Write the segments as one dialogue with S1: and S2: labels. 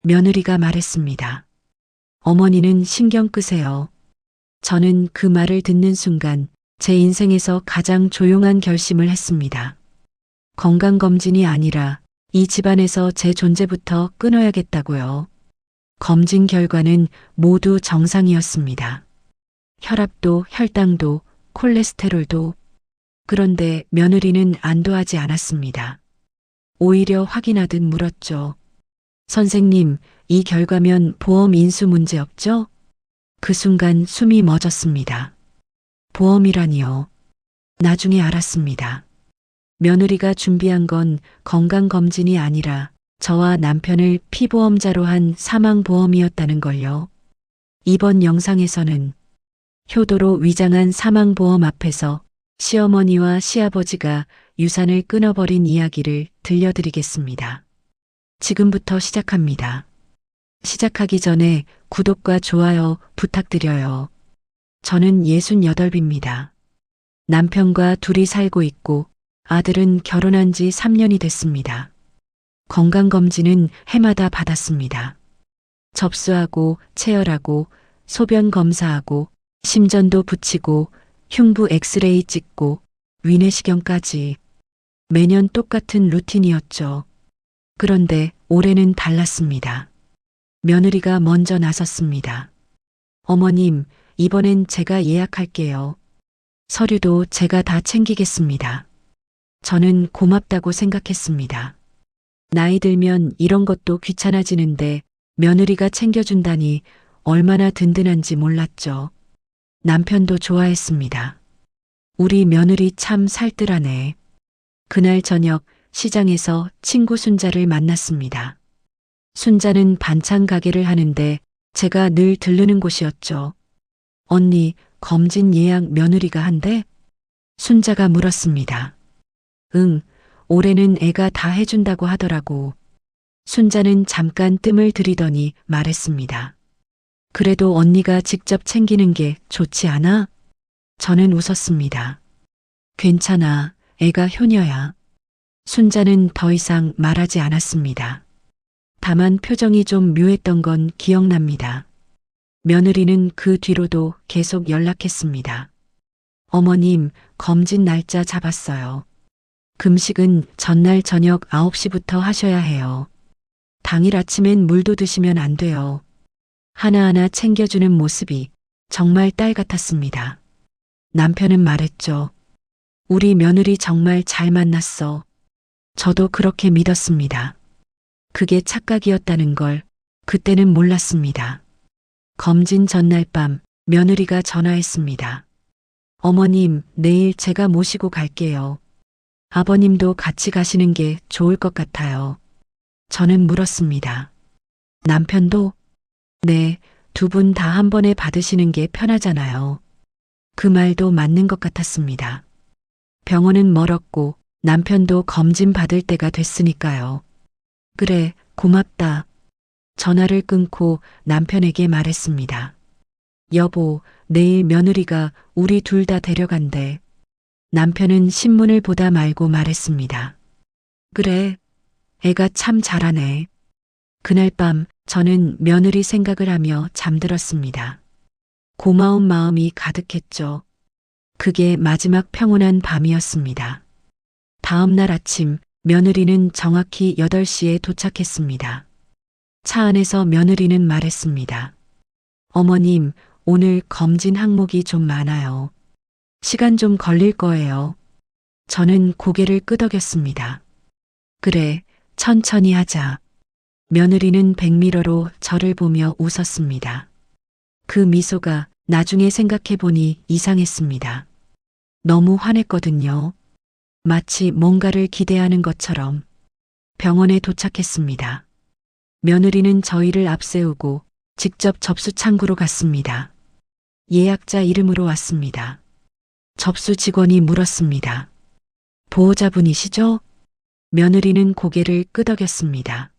S1: 며느리가 말했습니다. 어머니는 신경 끄세요. 저는 그 말을 듣는 순간 제 인생에서 가장 조용한 결심을 했습니다. 건강검진이 아니라 이 집안에서 제 존재부터 끊어야겠다고요. 검진 결과는 모두 정상이었습니다. 혈압도 혈당도 콜레스테롤도. 그런데 며느리는 안도하지 않았습니다. 오히려 확인하듯 물었죠. 선생님, 이 결과면 보험 인수 문제 없죠? 그 순간 숨이 멎었습니다. 보험이라니요. 나중에 알았습니다. 며느리가 준비한 건 건강검진이 아니라 저와 남편을 피보험자로 한 사망보험이었다는 걸요. 이번 영상에서는 효도로 위장한 사망보험 앞에서 시어머니와 시아버지가 유산을 끊어버린 이야기를 들려드리겠습니다. 지금부터 시작합니다. 시작하기 전에 구독과 좋아요 부탁드려요. 저는 68입니다. 남편과 둘이 살고 있고 아들은 결혼한 지 3년이 됐습니다. 건강검진은 해마다 받았습니다. 접수하고 체열하고 소변 검사하고 심전도 붙이고 흉부 엑스레이 찍고 위내시경까지 매년 똑같은 루틴이었죠. 그런데 올해는 달랐습니다. 며느리가 먼저 나섰습니다. 어머님, 이번엔 제가 예약할게요. 서류도 제가 다 챙기겠습니다. 저는 고맙다고 생각했습니다. 나이 들면 이런 것도 귀찮아지는데 며느리가 챙겨준다니 얼마나 든든한지 몰랐죠. 남편도 좋아했습니다. 우리 며느리 참 살뜰하네. 그날 저녁 시장에서 친구 순자를 만났습니다. 순자는 반찬 가게를 하는데 제가 늘 들르는 곳이었죠. 언니, 검진 예약 며느리가 한대? 순자가 물었습니다. 응, 올해는 애가 다 해준다고 하더라고. 순자는 잠깐 뜸을 들이더니 말했습니다. 그래도 언니가 직접 챙기는 게 좋지 않아? 저는 웃었습니다. 괜찮아, 애가 효녀야. 순자는 더 이상 말하지 않았습니다. 다만 표정이 좀 묘했던 건 기억납니다. 며느리는 그 뒤로도 계속 연락했습니다. 어머님, 검진 날짜 잡았어요. 금식은 전날 저녁 9시부터 하셔야 해요. 당일 아침엔 물도 드시면 안 돼요. 하나하나 챙겨주는 모습이 정말 딸 같았습니다. 남편은 말했죠. 우리 며느리 정말 잘 만났어. 저도 그렇게 믿었습니다. 그게 착각이었다는 걸 그때는 몰랐습니다. 검진 전날 밤 며느리가 전화했습니다. 어머님, 내일 제가 모시고 갈게요. 아버님도 같이 가시는 게 좋을 것 같아요. 저는 물었습니다. 남편도? 네, 두 분 다 한 번에 받으시는 게 편하잖아요. 그 말도 맞는 것 같았습니다. 병원은 멀었고 남편도 검진 받을 때가 됐으니까요. 그래, 고맙다. 전화를 끊고 남편에게 말했습니다. 여보, 내일 며느리가 우리 둘 다 데려간대. 남편은 신문을 보다 말고 말했습니다. 그래, 애가 참 잘하네. 그날 밤 저는 며느리 생각을 하며 잠들었습니다. 고마운 마음이 가득했죠. 그게 마지막 평온한 밤이었습니다. 다음 날 아침 며느리는 정확히 8시에 도착했습니다. 차 안에서 며느리는 말했습니다. 어머님, 오늘 검진 항목이 좀 많아요. 시간 좀 걸릴 거예요. 저는 고개를 끄덕였습니다. 그래, 천천히 하자. 며느리는 백미러로 저를 보며 웃었습니다. 그 미소가 나중에 생각해보니 이상했습니다. 너무 화냈거든요. 마치 뭔가를 기대하는 것처럼. 병원에 도착했습니다. 며느리는 저희를 앞세우고 직접 접수 창구로 갔습니다. 예약자 이름으로 왔습니다. 접수 직원이 물었습니다. 보호자분이시죠? 며느리는 고개를 끄덕였습니다.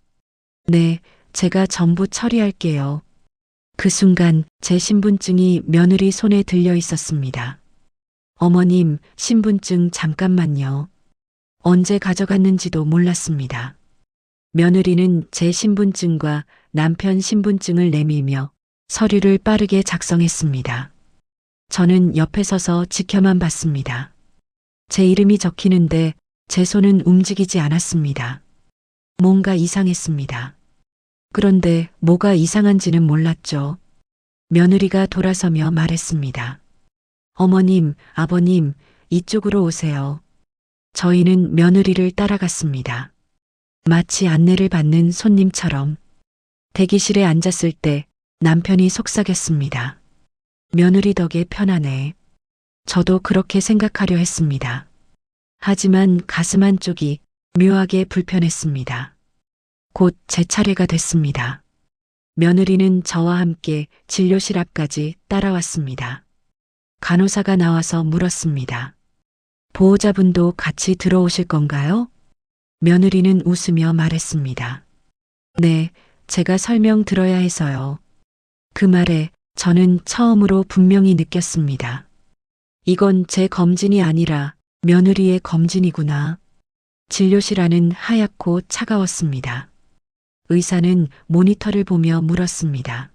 S1: 네, 제가 전부 처리할게요. 그 순간 제 신분증이 며느리 손에 들려 있었습니다. 어머님, 신분증 잠깐만요. 언제 가져갔는지도 몰랐습니다. 며느리는 제 신분증과 남편 신분증을 내밀며 서류를 빠르게 작성했습니다. 저는 옆에 서서 지켜만 봤습니다. 제 이름이 적히는데 제 손은 움직이지 않았습니다. 뭔가 이상했습니다. 그런데 뭐가 이상한지는 몰랐죠. 며느리가 돌아서며 말했습니다. 어머님, 아버님, 이쪽으로 오세요. 저희는 며느리를 따라갔습니다. 마치 안내를 받는 손님처럼 대기실에 앉았을 때 남편이 속삭였습니다. 며느리 덕에 편하네. 저도 그렇게 생각하려 했습니다. 하지만 가슴 한쪽이 묘하게 불편했습니다. 곧 제 차례가 됐습니다. 며느리는 저와 함께 진료실 앞까지 따라왔습니다. 간호사가 나와서 물었습니다. 보호자분도 같이 들어오실 건가요? 며느리는 웃으며 말했습니다. 네, 제가 설명 들어야 해서요. 그 말에 저는 처음으로 분명히 느꼈습니다. 이건 제 검진이 아니라 며느리의 검진이구나. 진료실 안은 하얗고 차가웠습니다. 의사는 모니터를 보며 물었습니다.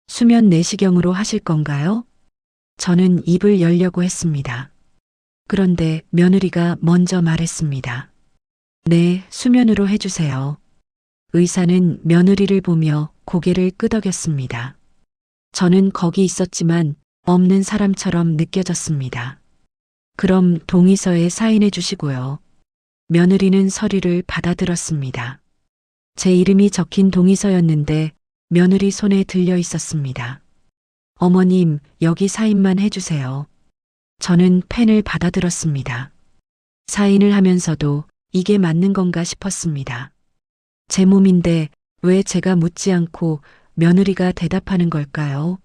S1: 수면 내시경으로 하실 건가요? 저는 입을 열려고 했습니다. 그런데 며느리가 먼저 말했습니다. 네, 수면으로 해주세요. 의사는 며느리를 보며 고개를 끄덕였습니다. 저는 거기 있었지만 없는 사람처럼 느껴졌습니다. 그럼 동의서에 사인해 주시고요. 며느리는 서류를 받아들었습니다. 제 이름이 적힌 동의서였는데 며느리 손에 들려 있었습니다. 어머님, 여기 사인만 해주세요. 저는 펜을 받아들었습니다. 사인을 하면서도 이게 맞는 건가 싶었습니다. 제 몸인데 왜 제가 묻지 않고 며느리가 대답하는 걸까요?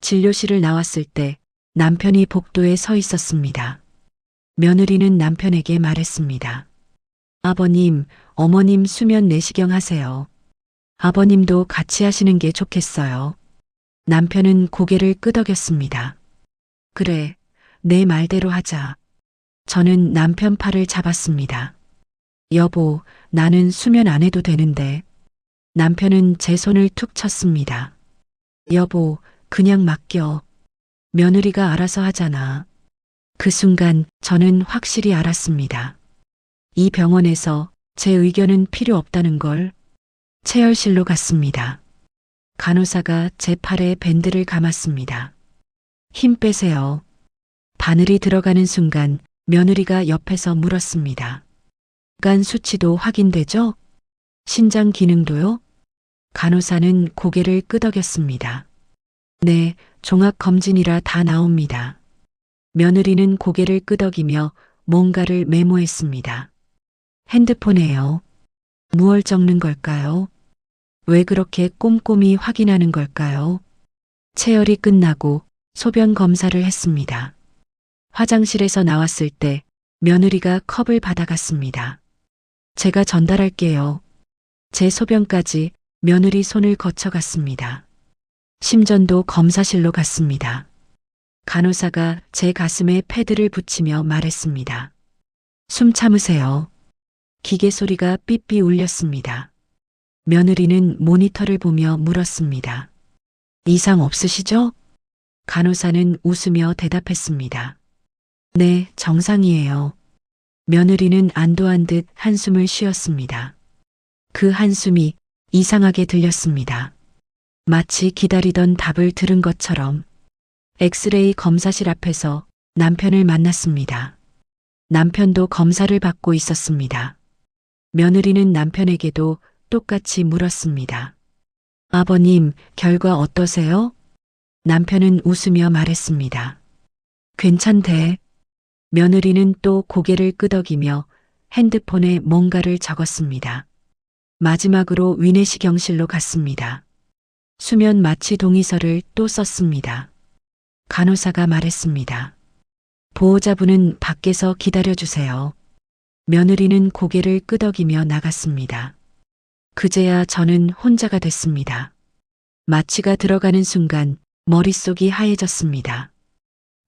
S1: 진료실을 나왔을 때 남편이 복도에 서 있었습니다. 며느리는 남편에게 말했습니다. 아버님, 어머님 수면 내시경 하세요. 아버님도 같이 하시는 게 좋겠어요. 남편은 고개를 끄덕였습니다. 그래, 내 말대로 하자. 저는 남편 팔을 잡았습니다. 여보, 나는 수면 안 해도 되는데. 남편은 제 손을 툭 쳤습니다. 여보, 그냥 맡겨. 며느리가 알아서 하잖아. 그 순간 저는 확실히 알았습니다. 이 병원에서 제 의견은 필요 없다는 걸. 체열실로 갔습니다. 간호사가 제 팔에 밴드를 감았습니다. 힘 빼세요. 바늘이 들어가는 순간 며느리가 옆에서 물었습니다. 간 수치도 확인되죠? 신장 기능도요? 간호사는 고개를 끄덕였습니다. 네, 종합검진이라 다 나옵니다. 며느리는 고개를 끄덕이며 뭔가를 메모했습니다. 핸드폰에요. 무얼 적는 걸까요? 왜 그렇게 꼼꼼히 확인하는 걸까요? 체열이 끝나고 소변 검사를 했습니다. 화장실에서 나왔을 때 며느리가 컵을 받아갔습니다. 제가 전달할게요. 제 소변까지 며느리 손을 거쳐갔습니다. 심전도 검사실로 갔습니다. 간호사가 제 가슴에 패드를 붙이며 말했습니다. 숨 참으세요. 기계 소리가 삐삐 울렸습니다. 며느리는 모니터를 보며 물었습니다. 이상 없으시죠? 간호사는 웃으며 대답했습니다. 네, 정상이에요. 며느리는 안도한 듯 한숨을 쉬었습니다. 그 한숨이 이상하게 들렸습니다. 마치 기다리던 답을 들은 것처럼. 엑스레이 검사실 앞에서 남편을 만났습니다. 남편도 검사를 받고 있었습니다. 며느리는 남편에게도 똑같이 물었습니다. 아버님, 결과 어떠세요? 남편은 웃으며 말했습니다. 괜찮대. 며느리는 또 고개를 끄덕이며 핸드폰에 뭔가를 적었습니다. 마지막으로 위내시경실로 갔습니다. 수면 마취 동의서를 또 썼습니다. 간호사가 말했습니다. 보호자분은 밖에서 기다려주세요. 며느리는 고개를 끄덕이며 나갔습니다. 그제야 저는 혼자가 됐습니다. 마취가 들어가는 순간 머릿속이 하얘졌습니다.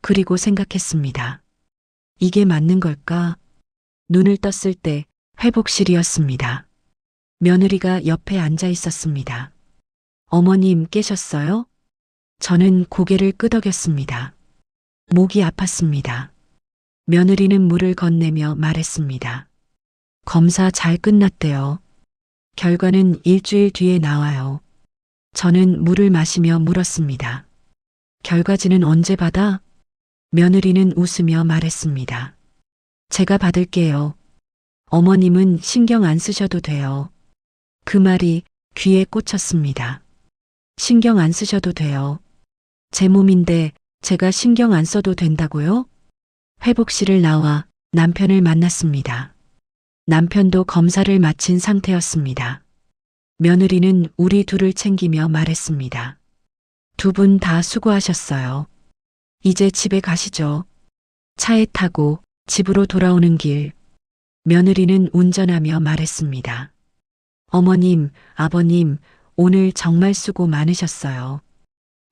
S1: 그리고 생각했습니다. 이게 맞는 걸까? 눈을 떴을 때 회복실이었습니다. 며느리가 옆에 앉아 있었습니다. 어머님 깨셨어요? 저는 고개를 끄덕였습니다. 목이 아팠습니다. 며느리는 물을 건네며 말했습니다. 검사 잘 끝났대요. 결과는 일주일 뒤에 나와요. 저는 물을 마시며 물었습니다. 결과지는 언제 받아? 며느리는 웃으며 말했습니다. 제가 받을게요. 어머님은 신경 안 쓰셔도 돼요. 그 말이 귀에 꽂혔습니다. 신경 안 쓰셔도 돼요. 제 몸인데 제가 신경 안 써도 된다고요? 회복실을 나와 남편을 만났습니다. 남편도 검사를 마친 상태였습니다. 며느리는 우리 둘을 챙기며 말했습니다. 두 분 다 수고하셨어요. 이제 집에 가시죠. 차에 타고 집으로 돌아오는 길, 며느리는 운전하며 말했습니다. 어머님, 아버님, 오늘 정말 수고 많으셨어요.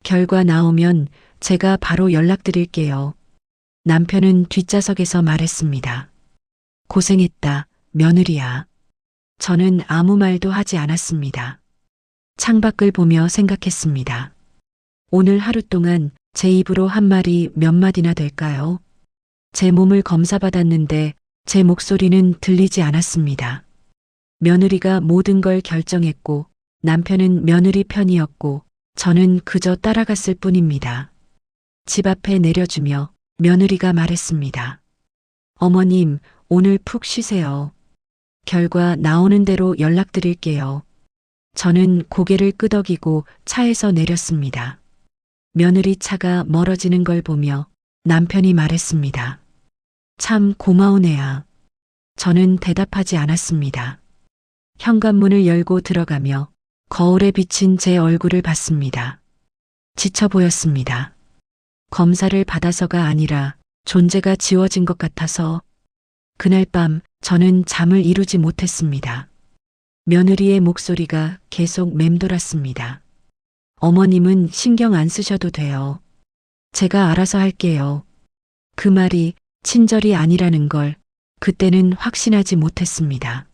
S1: 결과 나오면 제가 바로 연락드릴게요. 남편은 뒷좌석에서 말했습니다. 고생했다, 며느리야. 저는 아무 말도 하지 않았습니다. 창밖을 보며 생각했습니다. 오늘 하루 동안 제 입으로 한 말이 몇 마디나 될까요? 제 몸을 검사받았는데 제 목소리는 들리지 않았습니다. 며느리가 모든 걸 결정했고 남편은 며느리 편이었고 저는 그저 따라갔을 뿐입니다. 집 앞에 내려주며 며느리가 말했습니다. 어머님, 오늘 푹 쉬세요. 결과 나오는 대로 연락드릴게요. 저는 고개를 끄덕이고 차에서 내렸습니다. 며느리 차가 멀어지는 걸 보며 남편이 말했습니다. 참 고마운 애야. 저는 대답하지 않았습니다. 현관문을 열고 들어가며 거울에 비친 제 얼굴을 봤습니다. 지쳐 보였습니다. 검사를 받아서가 아니라 존재가 지워진 것 같아서 그날 밤 저는 잠을 이루지 못했습니다. 며느리의 목소리가 계속 맴돌았습니다. 어머님은 신경 안 쓰셔도 돼요. 제가 알아서 할게요. 그 말이 친절이 아니라는 걸 그때는 확신하지 못했습니다.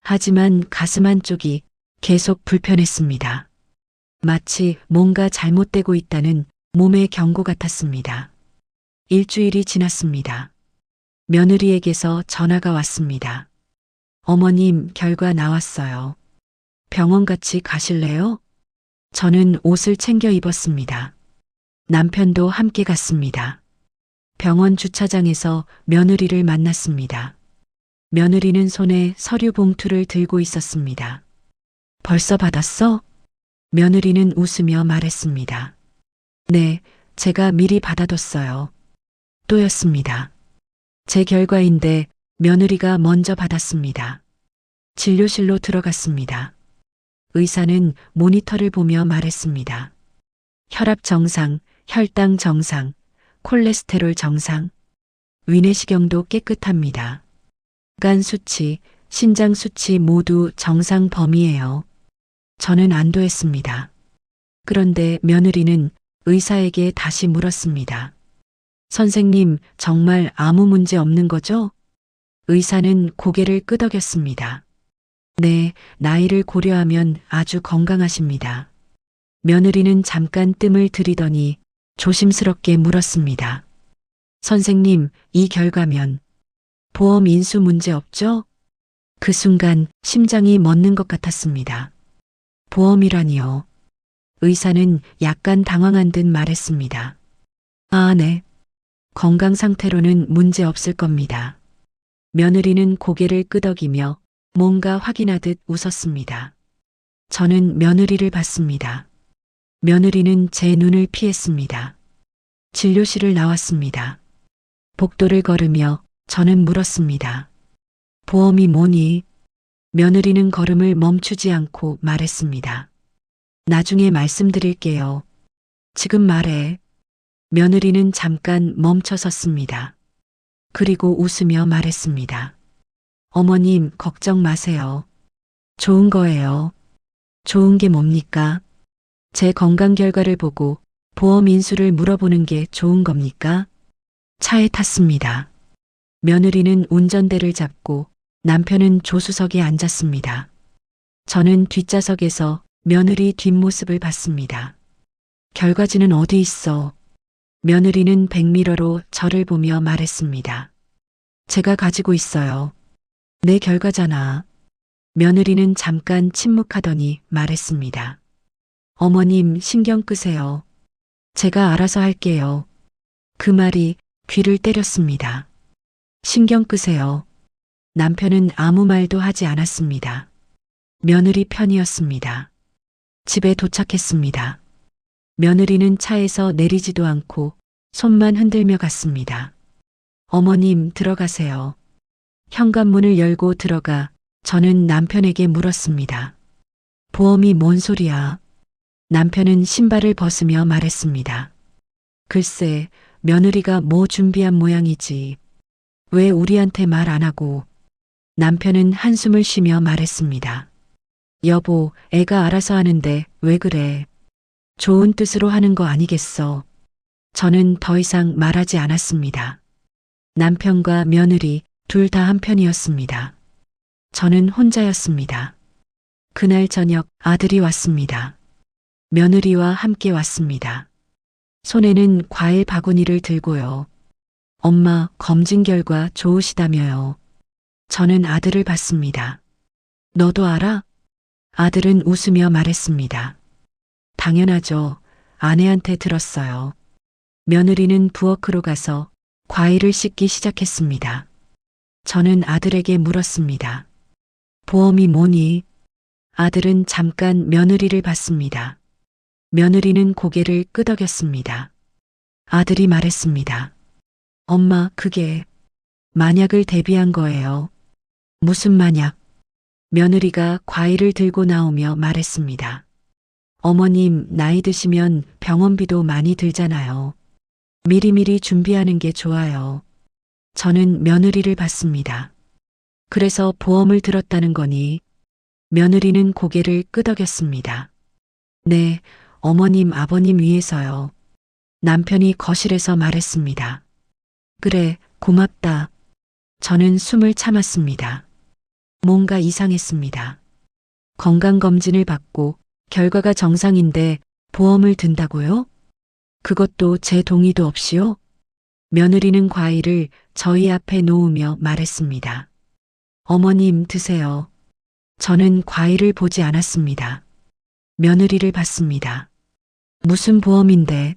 S1: 하지만 가슴 한쪽이 계속 불편했습니다. 마치 뭔가 잘못되고 있다는 몸의 경고 같았습니다. 일주일이 지났습니다. 며느리에게서 전화가 왔습니다. 어머님, 결과 나왔어요. 병원 같이 가실래요? 저는 옷을 챙겨 입었습니다. 남편도 함께 갔습니다. 병원 주차장에서 며느리를 만났습니다. 며느리는 손에 서류 봉투를 들고 있었습니다. 벌써 받았어? 며느리는 웃으며 말했습니다. 네, 제가 미리 받아뒀어요. 또였습니다. 제 결과인데 며느리가 먼저 받았습니다. 진료실로 들어갔습니다. 의사는 모니터를 보며 말했습니다. 혈압 정상, 혈당 정상, 콜레스테롤 정상, 위내시경도 깨끗합니다. 간 수치, 신장 수치 모두 정상 범위예요. 저는 안도했습니다. 그런데 며느리는 의사에게 다시 물었습니다. 선생님, 정말 아무 문제 없는 거죠? 의사는 고개를 끄덕였습니다. 네, 나이를 고려하면 아주 건강하십니다. 며느리는 잠깐 뜸을 들이더니 조심스럽게 물었습니다. 선생님, 이 결과면 보험 인수 문제 없죠? 그 순간 심장이 멎는 것 같았습니다. 보험이라니요. 의사는 약간 당황한 듯 말했습니다. 아, 네. 건강 상태로는 문제 없을 겁니다. 며느리는 고개를 끄덕이며 뭔가 확인하듯 웃었습니다. 저는 며느리를 봤습니다. 며느리는 제 눈을 피했습니다. 진료실을 나왔습니다. 복도를 걸으며 저는 물었습니다. 보험이 뭐니? 며느리는 걸음을 멈추지 않고 말했습니다. 나중에 말씀드릴게요. 지금 말해. 며느리는 잠깐 멈춰 섰습니다. 그리고 웃으며 말했습니다. 어머님, 걱정 마세요. 좋은 거예요. 좋은 게 뭡니까? 제 건강 결과를 보고 보험 인수를 물어보는 게 좋은 겁니까? 차에 탔습니다. 며느리는 운전대를 잡고 남편은 조수석에 앉았습니다. 저는 뒷좌석에서 며느리 뒷모습을 봤습니다. 결과지는 어디 있어? 며느리는 백미러로 저를 보며 말했습니다. 제가 가지고 있어요. 내 결과잖아. 며느리는 잠깐 침묵하더니 말했습니다. 어머님 신경 끄세요. 제가 알아서 할게요. 그 말이 귀를 때렸습니다. 신경 끄세요. 남편은 아무 말도 하지 않았습니다. 며느리 편이었습니다. 집에 도착했습니다. 며느리는 차에서 내리지도 않고 손만 흔들며 갔습니다. 어머님 들어가세요. 현관문을 열고 들어가 저는 남편에게 물었습니다. 보험이 뭔 소리야? 남편은 신발을 벗으며 말했습니다. 글쎄, 며느리가 뭐 준비한 모양이지. 왜 우리한테 말 안 하고? 남편은 한숨을 쉬며 말했습니다. 여보, 애가 알아서 하는데 왜 그래? 좋은 뜻으로 하는 거 아니겠어? 저는 더 이상 말하지 않았습니다. 남편과 며느리 둘 다 한편이었습니다. 저는 혼자였습니다. 그날 저녁 아들이 왔습니다. 며느리와 함께 왔습니다. 손에는 과일 바구니를 들고요. 엄마, 검진 결과 좋으시다며요. 저는 아들을 봤습니다. 너도 알아? 아들은 웃으며 말했습니다. 당연하죠. 아내한테 들었어요. 며느리는 부엌으로 가서 과일을 씻기 시작했습니다. 저는 아들에게 물었습니다. 보험이 뭐니? 아들은 잠깐 며느리를 봤습니다. 며느리는 고개를 끄덕였습니다. 아들이 말했습니다. 엄마, 그게 만약을 대비한 거예요. 무슨 만약? 며느리가 과일을 들고 나오며 말했습니다. 어머님, 나이 드시면 병원비도 많이 들잖아요. 미리미리 준비하는 게 좋아요. 저는 며느리를 봤습니다. 그래서 보험을 들었다는 거니? 며느리는 고개를 끄덕였습니다. 네, 어머님, 아버님 위해서요. 남편이 거실에서 말했습니다. 그래, 고맙다. 저는 숨을 참았습니다. 뭔가 이상했습니다. 건강검진을 받고 결과가 정상인데 보험을 든다고요? 그것도 제 동의도 없이요? 며느리는 과일을 저희 앞에 놓으며 말했습니다. 어머님 드세요. 저는 과일을 보지 않았습니다. 며느리를 봤습니다. 무슨 보험인데?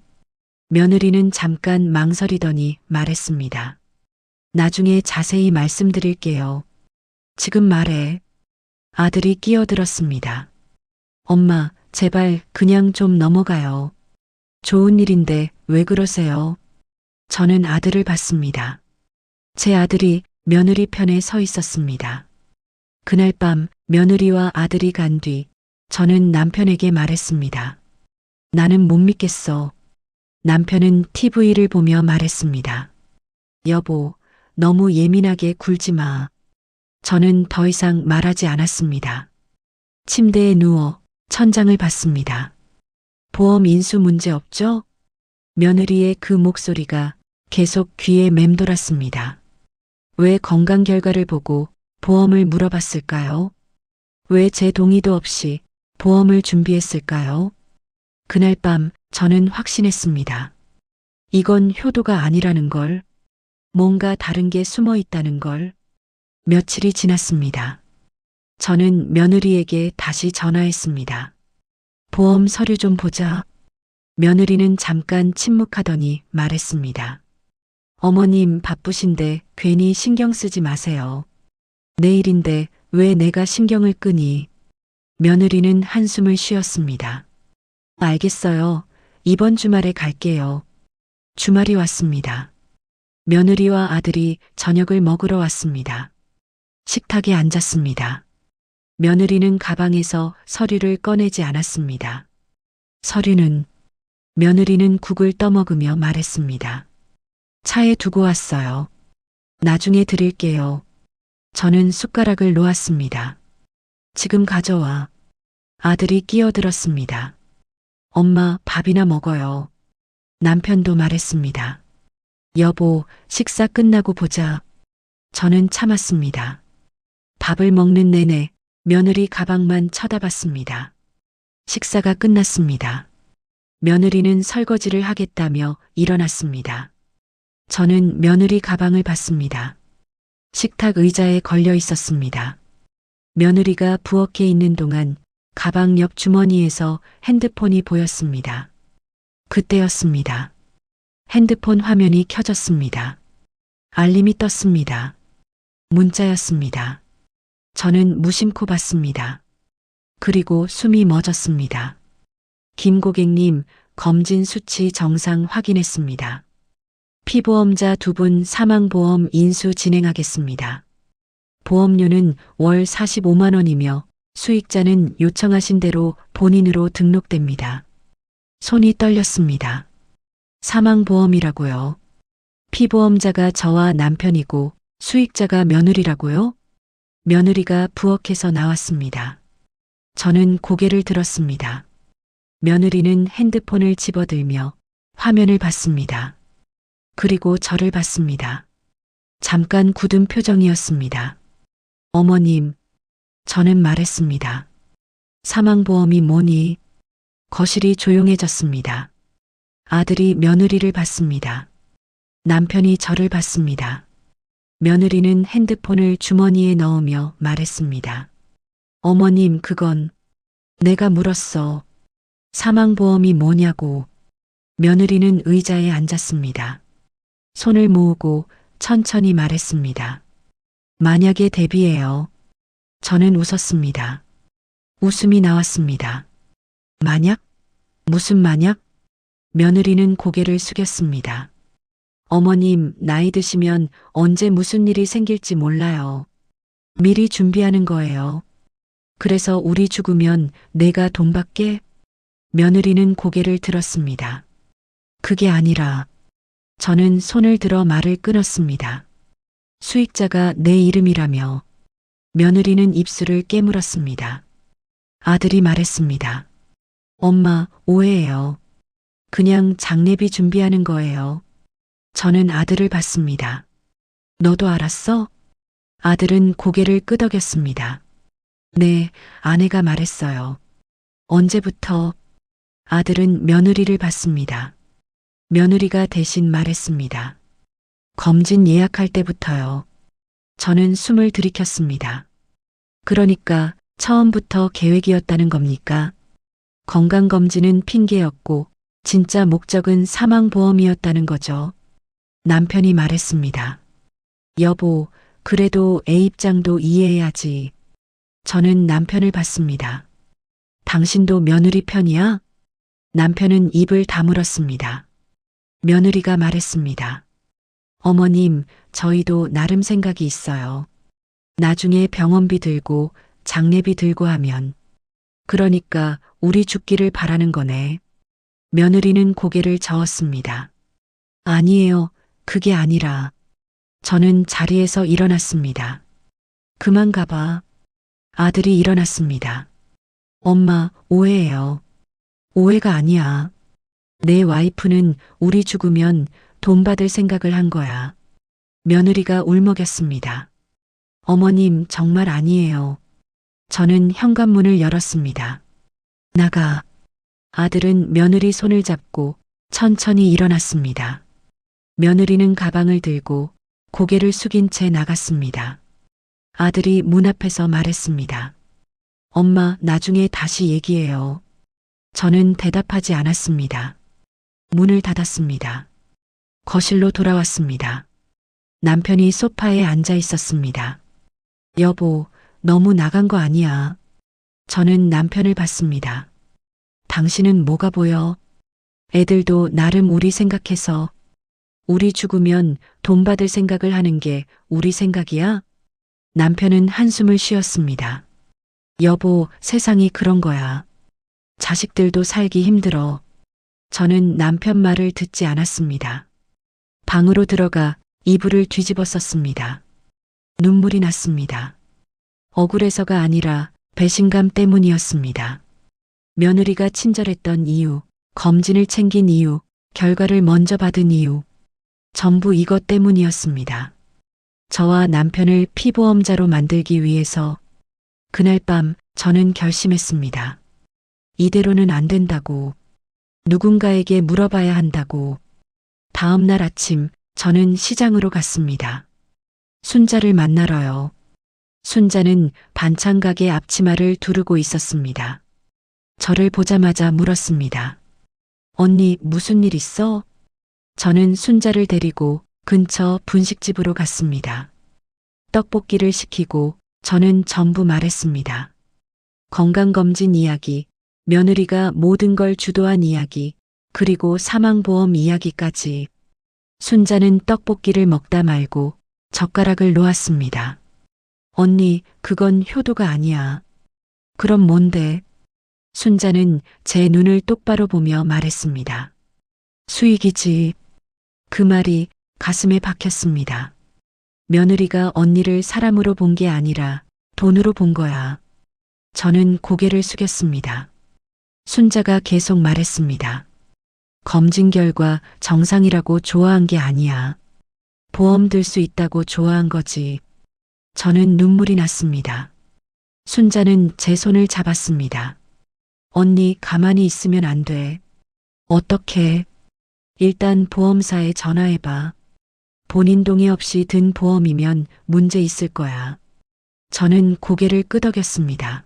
S1: 며느리는 잠깐 망설이더니 말했습니다. 나중에 자세히 말씀드릴게요. 지금 말해. 아들이 끼어들었습니다. 엄마, 제발 그냥 좀 넘어가요. 좋은 일인데 왜 그러세요? 저는 아들을 봤습니다. 제 아들이 며느리 편에 서 있었습니다. 그날 밤 며느리와 아들이 간 뒤 저는 남편에게 말했습니다. 나는 못 믿겠어. 남편은 TV를 보며 말했습니다. 여보, 너무 예민하게 굴지 마. 저는 더 이상 말하지 않았습니다. 침대에 누워 천장을 봤습니다. 보험 인수 문제 없죠? 며느리의 그 목소리가 계속 귀에 맴돌았습니다. 왜 건강 결과를 보고 보험을 물어봤을까요? 왜 제 동의도 없이 보험을 준비했을까요? 그날 밤 저는 확신했습니다. 이건 효도가 아니라는 걸, 뭔가 다른 게 숨어 있다는 걸. 며칠이 지났습니다. 저는 며느리에게 다시 전화했습니다. 보험 서류 좀 보자. 며느리는 잠깐 침묵하더니 말했습니다. 어머님 바쁘신데 괜히 신경 쓰지 마세요. 내일인데 왜 내가 신경을 끄니? 며느리는 한숨을 쉬었습니다. 알겠어요. 이번 주말에 갈게요. 주말이 왔습니다. 며느리와 아들이 저녁을 먹으러 왔습니다. 식탁에 앉았습니다. 며느리는 가방에서 서류를 꺼내지 않았습니다. 서류는? 며느리는 국을 떠먹으며 말했습니다. 차에 두고 왔어요. 나중에 드릴게요. 저는 숟가락을 놓았습니다. 지금 가져와. 아들이 끼어들었습니다. 엄마, 밥이나 먹어요. 남편도 말했습니다. 여보, 식사 끝나고 보자. 저는 참았습니다. 밥을 먹는 내내 며느리 가방만 쳐다봤습니다. 식사가 끝났습니다. 며느리는 설거지를 하겠다며 일어났습니다. 저는 며느리 가방을 봤습니다. 식탁 의자에 걸려 있었습니다. 며느리가 부엌에 있는 동안 가방 옆 주머니에서 핸드폰이 보였습니다. 그때였습니다. 핸드폰 화면이 켜졌습니다. 알림이 떴습니다. 문자였습니다. 저는 무심코 봤습니다. 그리고 숨이 멎었습니다. 김 고객님, 검진 수치 정상 확인했습니다. 피보험자 2분 사망보험 인수 진행하겠습니다. 보험료는 월 45만 원이며 수익자는 요청하신 대로 본인으로 등록됩니다. 손이 떨렸습니다. 사망보험이라고요? 피보험자가 저와 남편이고 수익자가 며느리라고요? 며느리가 부엌에서 나왔습니다. 저는 고개를 들었습니다. 며느리는 핸드폰을 집어들며 화면을 봤습니다. 그리고 저를 봤습니다. 잠깐 굳은 표정이었습니다. 어머님, 저는 말했습니다. 사망보험이 뭐니? 거실이 조용해졌습니다. 아들이 며느리를 봤습니다. 남편이 저를 봤습니다. 며느리는 핸드폰을 주머니에 넣으며 말했습니다. 어머님, 그건 내가 물었어. 사망보험이 뭐냐고. 며느리는 의자에 앉았습니다. 손을 모으고 천천히 말했습니다. 만약에 대비해요. 저는 웃었습니다. 웃음이 나왔습니다. 만약? 무슨 만약? 며느리는 고개를 숙였습니다. 어머님, 나이 드시면 언제 무슨 일이 생길지 몰라요. 미리 준비하는 거예요. 그래서 우리 죽으면 내가 돈 받게? 며느리는 고개를 들었습니다. 그게 아니라 저는 손을 들어 말을 끊었습니다. 수익자가 내 이름이라며. 며느리는 입술을 깨물었습니다. 아들이 말했습니다. 엄마, 오해예요. 그냥 장례비 준비하는 거예요. 저는 아들을 봤습니다. 너도 알았어? 아들은 고개를 끄덕였습니다. 네, 아내가 말했어요. 언제부터? 아들은 며느리를 봤습니다. 며느리가 대신 말했습니다. 검진 예약할 때부터요. 저는 숨을 들이켰습니다. 그러니까 처음부터 계획이었다는 겁니까? 건강검진은 핑계였고 진짜 목적은 사망보험이었다는 거죠. 남편이 말했습니다. 여보, 그래도 애 입장도 이해해야지. 저는 남편을 봤습니다. 당신도 며느리 편이야? 남편은 입을 다물었습니다. 며느리가 말했습니다. 어머님, 저희도 나름 생각이 있어요. 나중에 병원비 들고 장례비 들고 하면. 그러니까 우리 죽기를 바라는 거네. 며느리는 고개를 저었습니다. 아니에요. 그게 아니라. 저는 자리에서 일어났습니다. 그만 가봐. 아들이 일어났습니다. 엄마, 오해예요. 오해가 아니야. 내 와이프는 우리 죽으면 돈 받을 생각을 한 거야. 며느리가 울먹였습니다. 어머님, 정말 아니에요. 저는 현관문을 열었습니다. 나가. 아들은 며느리 손을 잡고 천천히 일어났습니다. 며느리는 가방을 들고 고개를 숙인 채 나갔습니다. 아들이 문 앞에서 말했습니다. 엄마, 나중에 다시 얘기해요. 저는 대답하지 않았습니다. 문을 닫았습니다. 거실로 돌아왔습니다. 남편이 소파에 앉아 있었습니다. 여보, 너무 나간 거 아니야. 저는 남편을 봤습니다. 당신은 뭐가 보여? 애들도 나름 우리 생각해서. 우리 죽으면 돈 받을 생각을 하는 게 우리 생각이야? 남편은 한숨을 쉬었습니다. 여보, 세상이 그런 거야. 자식들도 살기 힘들어. 저는 남편 말을 듣지 않았습니다. 방으로 들어가 이불을 뒤집어 썼습니다. 눈물이 났습니다. 억울해서가 아니라 배신감 때문이었습니다. 며느리가 친절했던 이유, 검진을 챙긴 이유, 결과를 먼저 받은 이유, 전부 이것 때문이었습니다. 저와 남편을 피보험자로 만들기 위해서 그날 밤 저는 결심했습니다. 이대로는 안 된다고. 누군가에게 물어봐야 한다고. 다음 날 아침 저는 시장으로 갔습니다. 순자를 만나러요. 순자는 반찬 가게 앞치마를 두르고 있었습니다. 저를 보자마자 물었습니다. 언니 무슨 일 있어? 저는 순자를 데리고 근처 분식집으로 갔습니다. 떡볶이를 시키고 저는 전부 말했습니다. 건강검진 이야기, 며느리가 모든 걸 주도한 이야기, 그리고 사망보험 이야기까지. 순자는 떡볶이를 먹다 말고 젓가락을 놓았습니다. 언니, 그건 효도가 아니야. 그럼 뭔데? 순자는 제 눈을 똑바로 보며 말했습니다. 수익이지. 그 말이 가슴에 박혔습니다. 며느리가 언니를 사람으로 본 게 아니라 돈으로 본 거야. 저는 고개를 숙였습니다. 순자가 계속 말했습니다. 검진 결과 정상이라고 좋아한 게 아니야. 보험 들 수 있다고 좋아한 거지. 저는 눈물이 났습니다. 순자는 제 손을 잡았습니다. 언니 가만히 있으면 안 돼. 어떻게? 일단 보험사에 전화해봐. 본인 동의 없이 든 보험이면 문제 있을 거야. 저는 고개를 끄덕였습니다.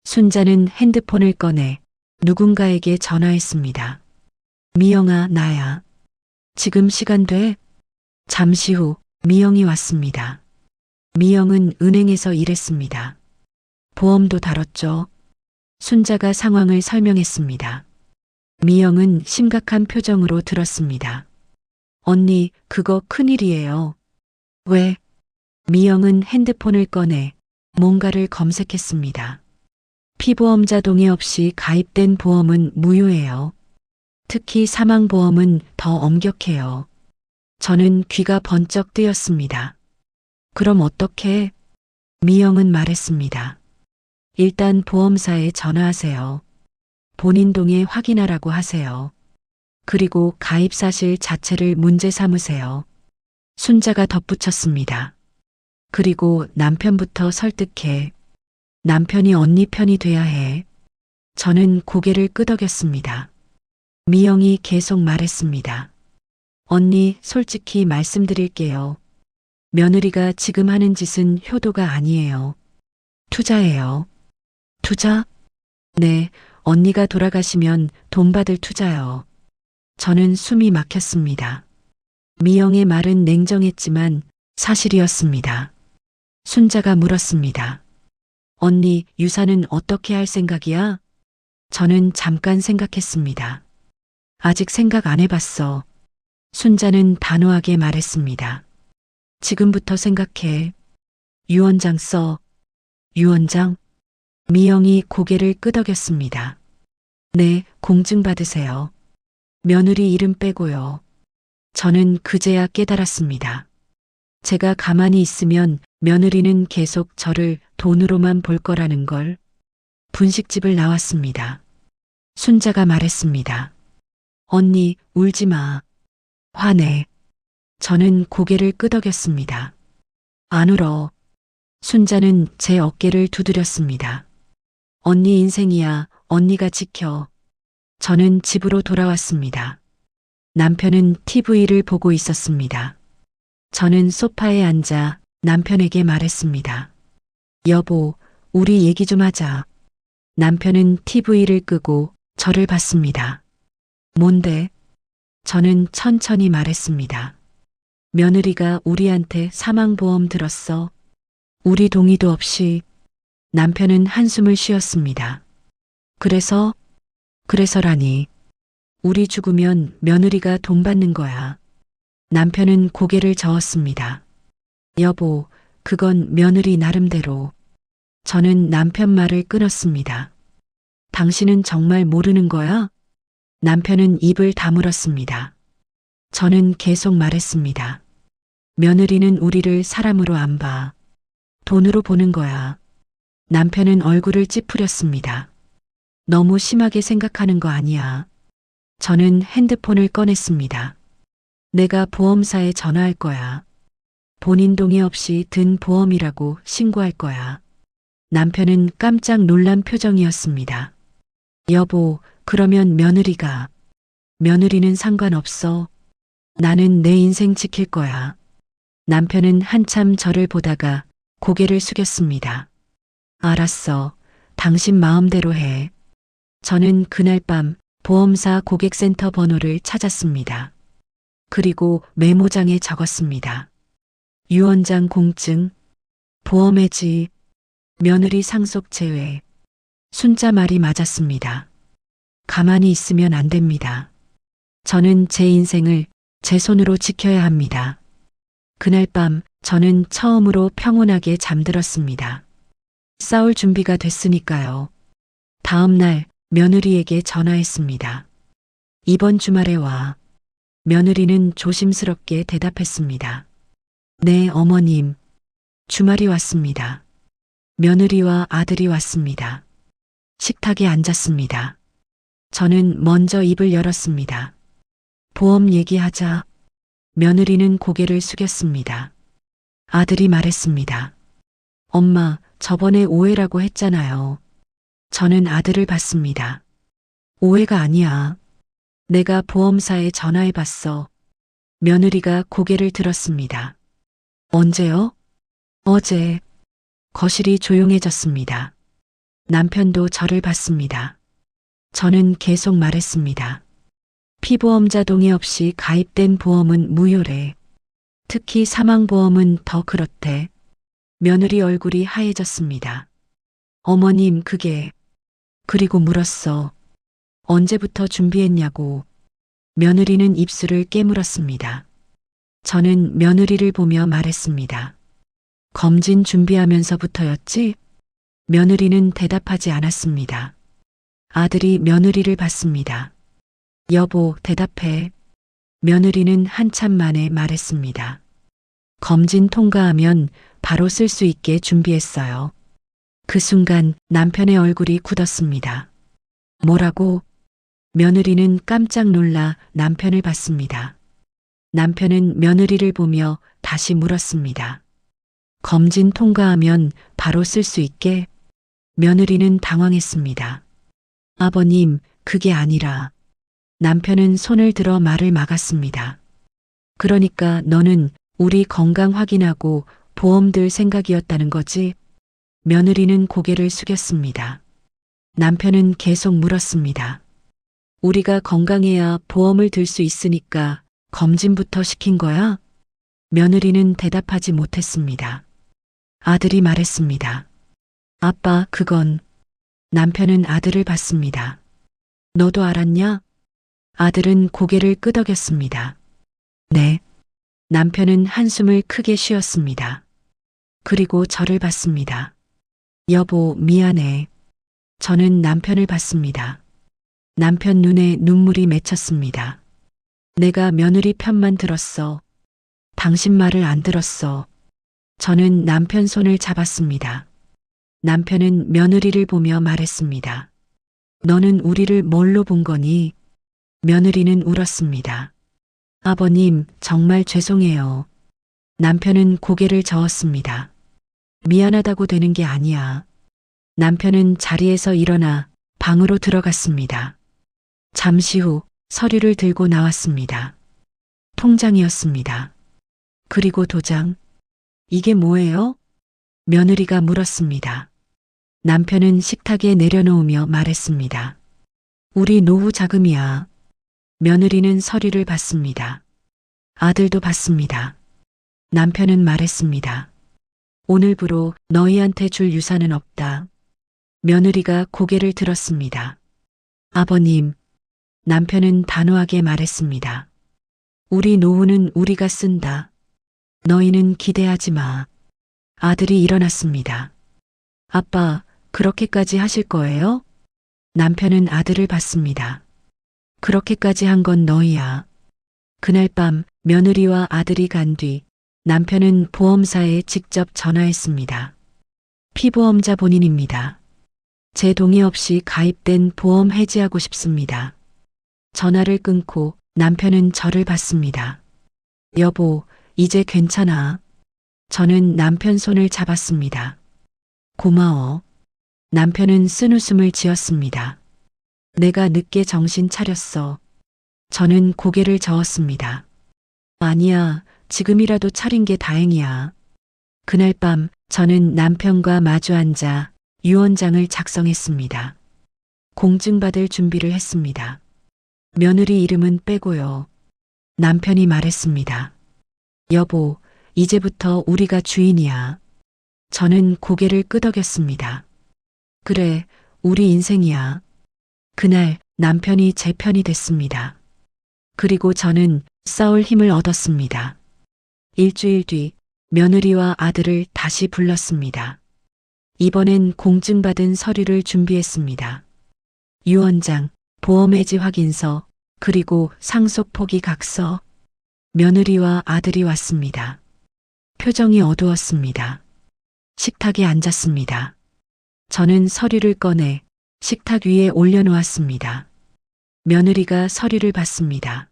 S1: 순자는 핸드폰을 꺼내 누군가에게 전화했습니다. 미영아, 나야. 지금 시간 돼? 잠시 후 미영이 왔습니다. 미영은 은행에서 일했습니다. 보험도 다뤘죠. 순자가 상황을 설명했습니다. 미영은 심각한 표정으로 들었습니다. 언니, 그거 큰일이에요. 왜? 미영은 핸드폰을 꺼내 뭔가를 검색했습니다. 피보험자 동의 없이 가입된 보험은 무효예요. 특히 사망보험은 더 엄격해요. 저는 귀가 번쩍 뜨였습니다. 그럼 어떻게? 미영은 말했습니다. 일단 보험사에 전화하세요. 본인 동의 확인하라고 하세요. 그리고 가입 사실 자체를 문제 삼으세요. 순자가 덧붙였습니다. 그리고 남편부터 설득해. 남편이 언니 편이 돼야 해. 저는 고개를 끄덕였습니다. 미영이 계속 말했습니다. 언니, 솔직히 말씀드릴게요. 며느리가 지금 하는 짓은 효도가 아니에요. 투자예요. 투자? 네, 언니가 돌아가시면 돈 받을 투자요. 저는 숨이 막혔습니다. 미영의 말은 냉정했지만 사실이었습니다. 순자가 물었습니다. 언니, 유산은 어떻게 할 생각이야? 저는 잠깐 생각했습니다. 아직 생각 안 해봤어. 순자는 단호하게 말했습니다. 지금부터 생각해. 유언장 써. 유언장? 미영이 고개를 끄덕였습니다. 네, 공증 받으세요. 며느리 이름 빼고요. 저는 그제야 깨달았습니다. 제가 가만히 있으면 며느리는 계속 저를 돈으로만 볼 거라는 걸. 분식집을 나왔습니다. 순자가 말했습니다. 언니, 울지 마. 화내. 저는 고개를 끄덕였습니다. 안 울어. 순자는 제 어깨를 두드렸습니다. 언니 인생이야. 언니가 지켜. 저는 집으로 돌아왔습니다. 남편은 TV를 보고 있었습니다. 저는 소파에 앉아 남편에게 말했습니다. 여보, 우리 얘기 좀 하자. 남편은 TV를 끄고 저를 봤습니다. 뭔데? 저는 천천히 말했습니다. 며느리가 우리한테 사망보험 들었어. 우리 동의도 없이. 남편은 한숨을 쉬었습니다. 그래서라니. 우리 죽으면 며느리가 돈 받는 거야. 남편은 고개를 저었습니다. 여보, 그건 며느리 나름대로. 저는 남편 말을 끊었습니다. 당신은 정말 모르는 거야? 남편은 입을 다물었습니다. 저는 계속 말했습니다. 며느리는 우리를 사람으로 안 봐. 돈으로 보는 거야. 남편은 얼굴을 찌푸렸습니다. 너무 심하게 생각하는 거 아니야. 저는 핸드폰을 꺼냈습니다. 내가 보험사에 전화할 거야. 본인 동의 없이 든 보험이라고 신고할 거야. 남편은 깜짝 놀란 표정이었습니다. 여보, 그러면 며느리는 상관없어. 나는 내 인생 지킬 거야. 남편은 한참 저를 보다가 고개를 숙였습니다. 알았어. 당신 마음대로 해. 저는 그날 밤 보험사 고객센터 번호를 찾았습니다. 그리고 메모장에 적었습니다. 유언장 공증, 보험 해지, 며느리 상속 제외. 순자 말이 맞았습니다. 가만히 있으면 안 됩니다. 저는 제 인생을 제 손으로 지켜야 합니다. 그날 밤 저는 처음으로 평온하게 잠들었습니다. 싸울 준비가 됐으니까요. 다음 날 며느리에게 전화했습니다. 이번 주말에 와. 며느리는 조심스럽게 대답했습니다. 네, 어머님. 주말이 왔습니다. 며느리와 아들이 왔습니다. 식탁에 앉았습니다. 저는 먼저 입을 열었습니다. 보험 얘기하자. 며느리는 고개를 숙였습니다. 아들이 말했습니다. 엄마, 저번에 오해라고 했잖아요. 저는 아들을 봤습니다. 오해가 아니야. 내가 보험사에 전화해 봤어. 며느리가 고개를 들었습니다. 언제요? 어제. 거실이 조용해졌습니다. 남편도 저를 봤습니다. 저는 계속 말했습니다. 피보험자 동의 없이 가입된 보험은 무효래. 특히 사망보험은 더 그렇대. 며느리 얼굴이 하얘졌습니다. 어머님, 그리고 물었어. 언제부터 준비했냐고. 며느리는 입술을 깨물었습니다. 저는 며느리를 보며 말했습니다. 검진 준비하면서부터였지? 며느리는 대답하지 않았습니다. 아들이 며느리를 봤습니다. 여보, 대답해. 며느리는 한참 만에 말했습니다. 검진 통과하면 바로 쓸 수 있게 준비했어요. 그 순간 남편의 얼굴이 굳었습니다. 뭐라고? 며느리는 깜짝 놀라 남편을 봤습니다. 남편은 며느리를 보며 다시 물었습니다. 검진 통과하면 바로 쓸 수 있게? 며느리는 당황했습니다. 아버님, 그게 아니라. 남편은 손을 들어 말을 막았습니다. 그러니까 너는 우리 건강 확인하고 보험 들 생각이었다는 거지? 며느리는 고개를 숙였습니다. 남편은 계속 물었습니다. 우리가 건강해야 보험을 들 수 있으니까 검진부터 시킨 거야? 며느리는 대답하지 못했습니다. 아들이 말했습니다. 아빠, 그건. 남편은 아들을 봤습니다. 너도 알았냐? 아들은 고개를 끄덕였습니다. 네. 남편은 한숨을 크게 쉬었습니다. 그리고 저를 봤습니다. 여보, 미안해. 저는 남편을 봤습니다. 남편 눈에 눈물이 맺혔습니다. 내가 며느리 편만 들었어. 당신 말을 안 들었어. 저는 남편 손을 잡았습니다. 남편은 며느리를 보며 말했습니다. 너는 우리를 뭘로 본 거니? 며느리는 울었습니다. 아버님, 정말 죄송해요. 남편은 고개를 저었습니다. 미안하다고 되는 게 아니야. 남편은 자리에서 일어나 방으로 들어갔습니다. 잠시 후 서류를 들고 나왔습니다. 통장이었습니다. 그리고 도장. 이게 뭐예요? 며느리가 물었습니다. 남편은 식탁에 내려놓으며 말했습니다. 우리 노후 자금이야. 며느리는 서류를 받습니다. 아들도 받습니다. 남편은 말했습니다. 오늘부로 너희한테 줄 유산은 없다. 며느리가 고개를 들었습니다. 아버님, 남편은 단호하게 말했습니다. 우리 노후는 우리가 쓴다. 너희는 기대하지 마. 아들이 일어났습니다. 아빠, 그렇게까지 하실 거예요? 남편은 아들을 봤습니다. 그렇게까지 한 건 너희야. 그날 밤 며느리와 아들이 간 뒤 남편은 보험사에 직접 전화했습니다. 피보험자 본인입니다. 제 동의 없이 가입된 보험 해지하고 싶습니다. 전화를 끊고 남편은 저를 봤습니다. 여보, 이제 괜찮아. 저는 남편 손을 잡았습니다. 고마워. 남편은 쓴웃음을 지었습니다. 내가 늦게 정신 차렸어. 저는 고개를 저었습니다. 아니야, 지금이라도 차린 게 다행이야. 그날 밤 저는 남편과 마주 앉아 유언장을 작성했습니다. 공증받을 준비를 했습니다. 며느리 이름은 빼고요. 남편이 말했습니다. 여보, 이제부터 우리가 주인이야. 저는 고개를 끄덕였습니다. 그래, 우리 인생이야. 그날 남편이 제 편이 됐습니다. 그리고 저는 싸울 힘을 얻었습니다. 일주일 뒤 며느리와 아들을 다시 불렀습니다. 이번엔 공증받은 서류를 준비했습니다. 유언장, 보험해지 확인서, 그리고 상속 포기 각서. 며느리와 아들이 왔습니다. 표정이 어두웠습니다. 식탁에 앉았습니다. 저는 서류를 꺼내 식탁 위에 올려놓았습니다. 며느리가 서류를 봤습니다.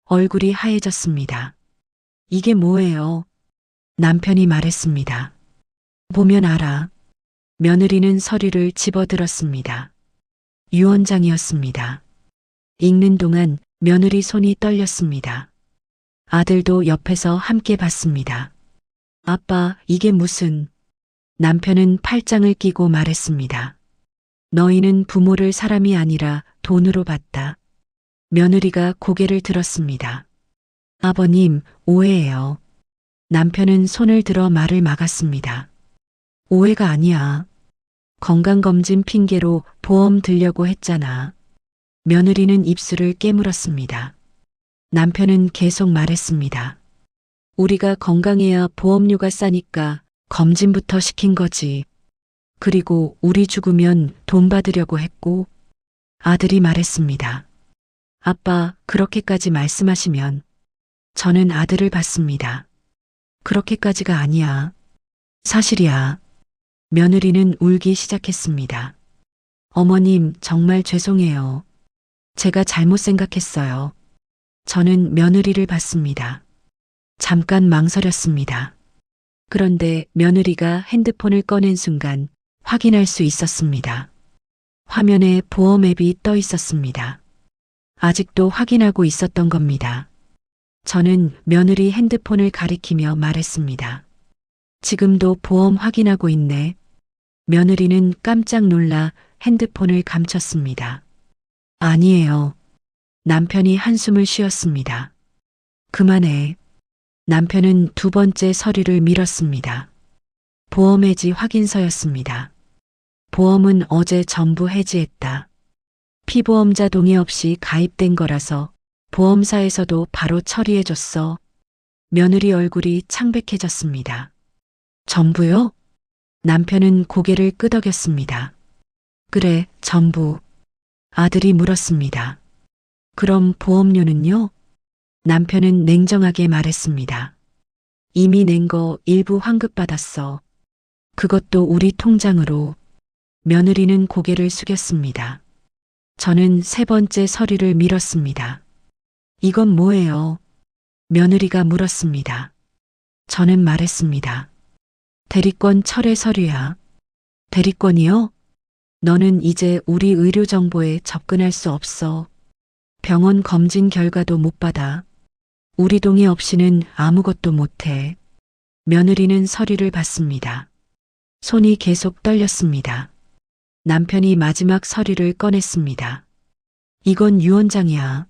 S1: 얼굴이 하얘졌습니다. 이게 뭐예요? 남편이 말했습니다. 보면 알아. 며느리는 서류를 집어들었습니다. 유언장이었습니다. 읽는 동안 며느리 손이 떨렸습니다. 아들도 옆에서 함께 봤습니다. 아빠, 이게 무슨... 남편은 팔짱을 끼고 말했습니다. 너희는 부모를 사람이 아니라 돈으로 봤다. 며느리가 고개를 들었습니다. 아버님, 오해예요. 남편은 손을 들어 말을 막았습니다. 오해가 아니야. 건강검진 핑계로 보험 들려고 했잖아. 며느리는 입술을 깨물었습니다. 남편은 계속 말했습니다. 우리가 건강해야 보험료가 싸니까 검진부터 시킨 거지. 그리고 우리 죽으면 돈 받으려고 했고. 아들이 말했습니다. 아빠, 그렇게까지 말씀하시면. 저는 아들을 봤습니다. 그렇게까지가 아니야. 사실이야. 며느리는 울기 시작했습니다. 어머님, 정말 죄송해요. 제가 잘못 생각했어요. 저는 며느리를 봤습니다. 잠깐 망설였습니다. 그런데 며느리가 핸드폰을 꺼낸 순간 확인할 수 있었습니다. 화면에 보험 앱이 떠 있었습니다. 아직도 확인하고 있었던 겁니다. 저는 며느리 핸드폰을 가리키며 말했습니다. 지금도 보험 확인하고 있네. 며느리는 깜짝 놀라 핸드폰을 감췄습니다. 아니에요. 남편이 한숨을 쉬었습니다. 그만해. 남편은 두 번째 서류를 밀었습니다. 보험 해지 확인서였습니다. 보험은 어제 전부 해지했다. 피보험자 동의 없이 가입된 거라서 보험사에서도 바로 처리해줬어. 며느리 얼굴이 창백해졌습니다. 전부요? 남편은 고개를 끄덕였습니다. 그래, 전부. 아들이 물었습니다. 그럼 보험료는요? 남편은 냉정하게 말했습니다. 이미 낸 거 일부 환급받았어. 그것도 우리 통장으로. 며느리는 고개를 숙였습니다. 저는 세 번째 서류를 밀었습니다. 이건 뭐예요? 며느리가 물었습니다. 저는 말했습니다. 대리권 철회 서류야. 대리권이요? 너는 이제 우리 의료 정보에 접근할 수 없어. 병원 검진 결과도 못 받아. 우리 동의 없이는 아무것도 못해. 며느리는 서류를 받습니다. 손이 계속 떨렸습니다. 남편이 마지막 서류를 꺼냈습니다. 이건 유언장이야.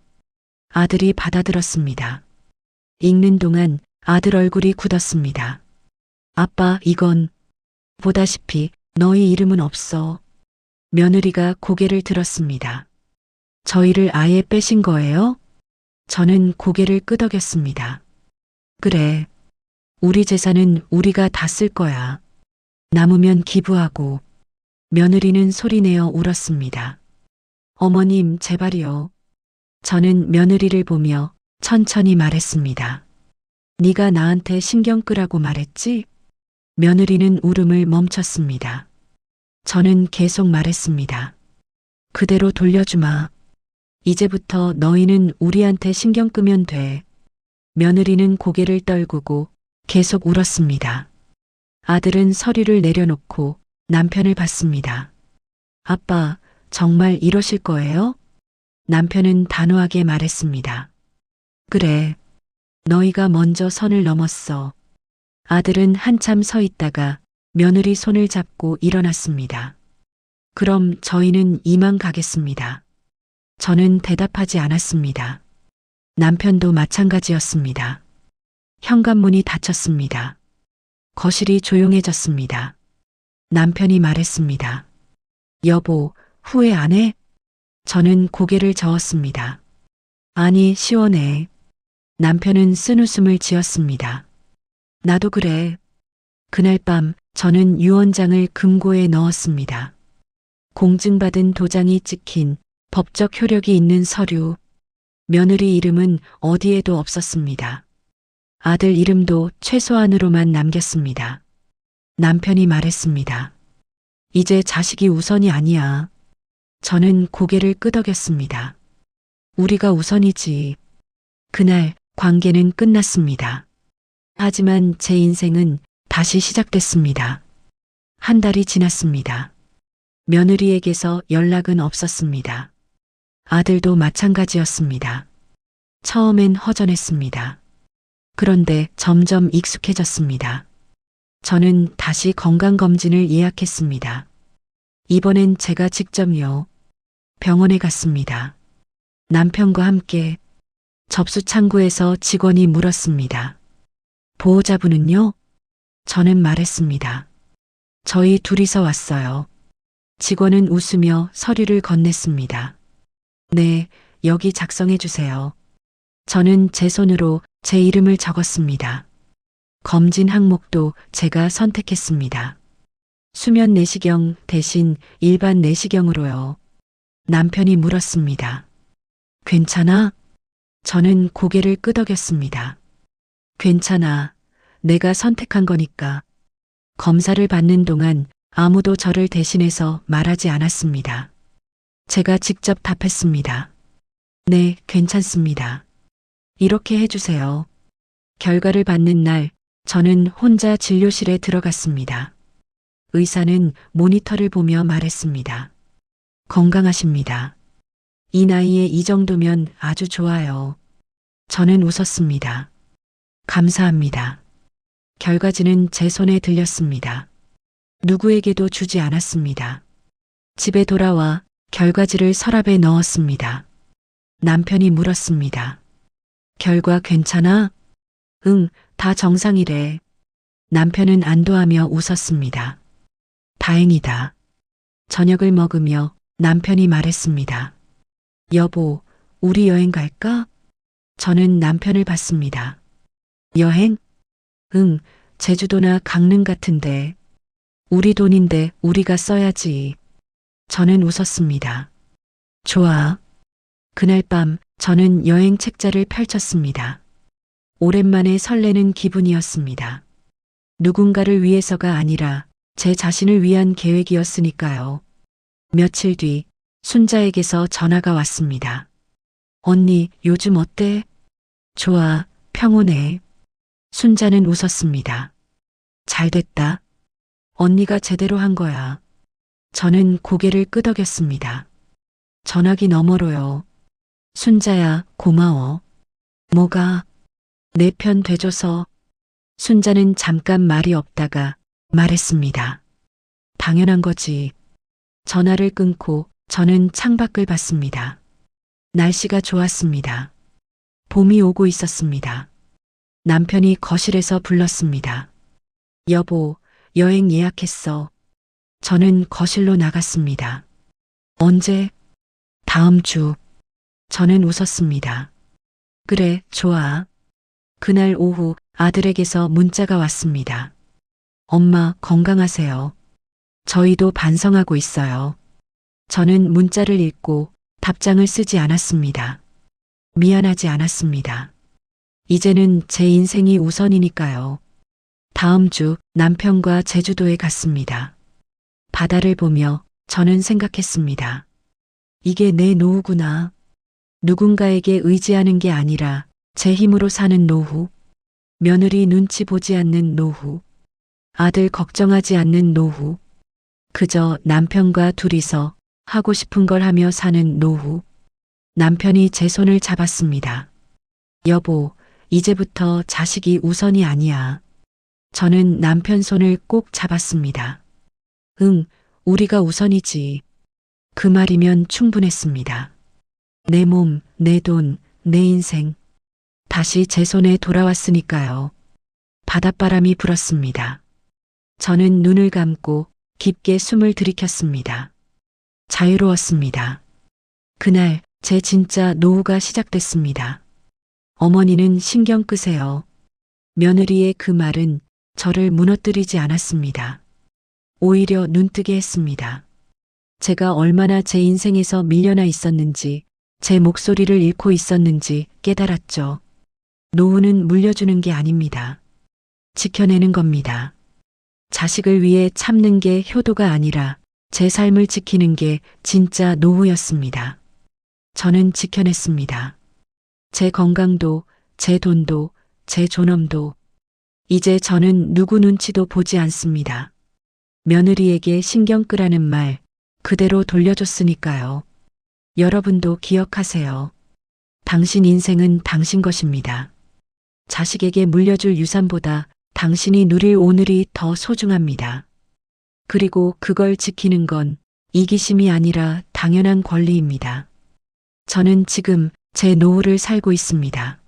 S1: 아들이 받아들었습니다. 읽는 동안 아들 얼굴이 굳었습니다. 아빠, 이건 보다시피 너희 이름은 없어. 며느리가 고개를 들었습니다. 저희를 아예 빼신 거예요? 저는 고개를 끄덕였습니다. 그래. 우리 재산은 우리가 다 쓸 거야. 남으면 기부하고. 며느리는 소리내어 울었습니다. 어머님, 제발이요. 저는 며느리를 보며 천천히 말했습니다. 네가 나한테 신경 끄라고 말했지? 며느리는 울음을 멈췄습니다. 저는 계속 말했습니다. 그대로 돌려주마. 이제부터 너희는 우리한테 신경 끄면 돼. 며느리는 고개를 떨구고 계속 울었습니다. 아들은 서류를 내려놓고 남편을 봤습니다. 아빠, 정말 이러실 거예요? 남편은 단호하게 말했습니다. 그래. 너희가 먼저 선을 넘었어. 아들은 한참 서 있다가 며느리 손을 잡고 일어났습니다. 그럼 저희는 이만 가겠습니다. 저는 대답하지 않았습니다. 남편도 마찬가지였습니다. 현관문이 닫혔습니다. 거실이 조용해졌습니다. 남편이 말했습니다. 여보, 후회 안 해? 저는 고개를 저었습니다. 아니, 시원해. 남편은 쓴웃음을 지었습니다. 나도 그래. 그날 밤 저는 유언장을 금고에 넣었습니다. 공증받은 도장이 찍힌 법적 효력이 있는 서류, 며느리 이름은 어디에도 없었습니다. 아들 이름도 최소한으로만 남겼습니다. 남편이 말했습니다. 이제 자식이 우선이 아니야. 저는 고개를 끄덕였습니다. 우리가 우선이지. 그날 관계는 끝났습니다. 하지만 제 인생은 다시 시작됐습니다. 한 달이 지났습니다. 며느리에게서 연락은 없었습니다. 아들도 마찬가지였습니다. 처음엔 허전했습니다. 그런데 점점 익숙해졌습니다. 저는 다시 건강검진을 예약했습니다. 이번엔 제가 직접요. 병원에 갔습니다. 남편과 함께 접수 창구에서 직원이 물었습니다. 보호자분은요? 저는 말했습니다. 저희 둘이서 왔어요. 직원은 웃으며 서류를 건넸습니다. 네, 여기 작성해 주세요. 저는 제 손으로 제 이름을 적었습니다. 검진 항목도 제가 선택했습니다. 수면 내시경 대신 일반 내시경으로요. 남편이 물었습니다. 괜찮아? 저는 고개를 끄덕였습니다. 괜찮아. 내가 선택한 거니까. 검사를 받는 동안 아무도 저를 대신해서 말하지 않았습니다. 제가 직접 답했습니다. 네, 괜찮습니다. 이렇게 해주세요. 결과를 받는 날 저는 혼자 진료실에 들어갔습니다. 의사는 모니터를 보며 말했습니다. 건강하십니다. 이 나이에 이 정도면 아주 좋아요. 저는 웃었습니다. 감사합니다. 결과지는 제 손에 들렸습니다. 누구에게도 주지 않았습니다. 집에 돌아와 결과지를 서랍에 넣었습니다. 남편이 물었습니다. 결과 괜찮아? 응, 다 정상이래. 남편은 안도하며 웃었습니다. 다행이다. 저녁을 먹으며 남편이 말했습니다. 여보, 우리 여행 갈까? 저는 남편을 봤습니다. 여행? 응, 제주도나 강릉 같은데. 우리 돈인데 우리가 써야지. 저는 웃었습니다. 좋아. 그날 밤 저는 여행 책자를 펼쳤습니다. 오랜만에 설레는 기분이었습니다. 누군가를 위해서가 아니라 제 자신을 위한 계획이었으니까요. 며칠 뒤 순자에게서 전화가 왔습니다. 언니, 요즘 어때? 좋아, 평온해. 순자는 웃었습니다. 잘 됐다. 언니가 제대로 한 거야. 저는 고개를 끄덕였습니다. 전화기 너머로요. 순자야, 고마워. 뭐가? 내 편 돼줘서. 순자는 잠깐 말이 없다가 말했습니다. 당연한 거지. 전화를 끊고 저는 창밖을 봤습니다. 날씨가 좋았습니다. 봄이 오고 있었습니다. 남편이 거실에서 불렀습니다. 여보, 여행 예약했어. 저는 거실로 나갔습니다. 언제? 다음 주. 저는 웃었습니다. 그래, 좋아. 그날 오후 아들에게서 문자가 왔습니다. 엄마, 건강하세요. 저희도 반성하고 있어요. 저는 문자를 읽고 답장을 쓰지 않았습니다. 미안하지 않았습니다. 이제는 제 인생이 우선이니까요. 다음 주 남편과 제주도에 갔습니다. 바다를 보며 저는 생각했습니다. 이게 내 노후구나. 누군가에게 의지하는 게 아니라 제 힘으로 사는 노후. 며느리 눈치 보지 않는 노후. 아들 걱정하지 않는 노후. 그저 남편과 둘이서 하고 싶은 걸 하며 사는 노후. 남편이 제 손을 잡았습니다. 여보, 이제부터 자식이 우선이 아니야. 저는 남편 손을 꼭 잡았습니다. 응, 우리가 우선이지. 그 말이면 충분했습니다. 내 몸, 내 돈, 내 인생. 다시 제 손에 돌아왔으니까요. 바닷바람이 불었습니다. 저는 눈을 감고 깊게 숨을 들이켰습니다. 자유로웠습니다. 그날 제 진짜 노후가 시작됐습니다. 어머니는 신경 끄세요. 며느리의 그 말은 저를 무너뜨리지 않았습니다. 오히려 눈뜨게 했습니다. 제가 얼마나 제 인생에서 밀려나 있었는지, 제 목소리를 잃고 있었는지 깨달았죠. 노후는 물려주는 게 아닙니다. 지켜내는 겁니다. 자식을 위해 참는 게 효도가 아니라 제 삶을 지키는 게 진짜 노후였습니다. 저는 지켜냈습니다. 제 건강도, 제 돈도, 제 존엄도. 이제 저는 누구 눈치도 보지 않습니다. 며느리에게 신경 끄라는 말 그대로 돌려줬으니까요. 여러분도 기억하세요. 당신 인생은 당신 것입니다. 자식에게 물려줄 유산보다 당신이 누릴 오늘이 더 소중합니다. 그리고 그걸 지키는 건 이기심이 아니라 당연한 권리입니다. 저는 지금 제 노후를 살고 있습니다.